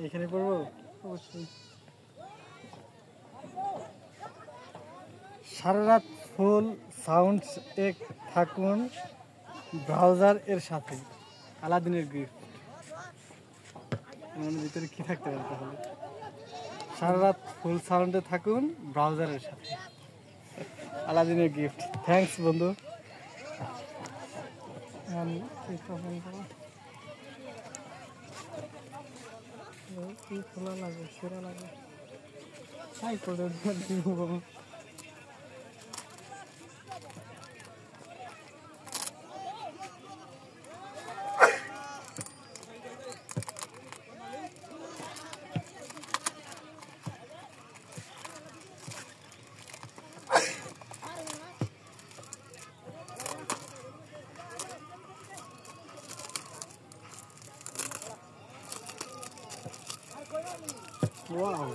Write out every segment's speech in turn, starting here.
এখানে পড়বো অবশ্যই। সারা রাত ফুল সাউন্ড এ থাকুন ব্রাউজার এর সাথে, আলাদিনের গিফট। এর ভিতরে কি থাকতে পারে তাহলে? সারা রাত ফুল সাউন্ডে থাকুন ব্রাউজারের সাথে, আলাদিনের গিফট। থ্যাঙ্কস বন্ধু। কি খোলা লাগে, সেরা লাগে, তাই করে দিব। ওয়াও,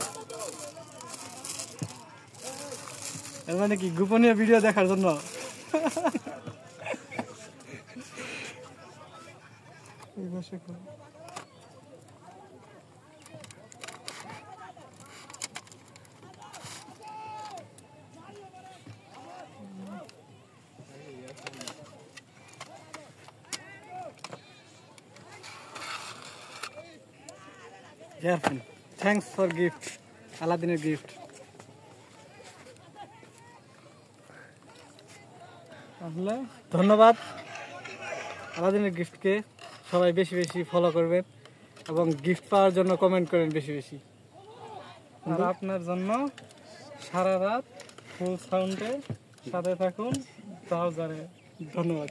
এর মানে কি গোপনীয় ভিডিও দেখার জন্য? থ্যাংকস ফর গিফট, আলাদিনের গিফট। তাহলে ধন্যবাদ আলাদিনের গিফটকে। সবাই বেশি বেশি ফলো করবেন এবং গিফট পাওয়ার জন্য কমেন্ট করেন বেশি বেশি। আর আপনার জন্য সারা রাত ফুল সাউন্ডে সাথে থাকুন ব্রাউজারে। ধন্যবাদ।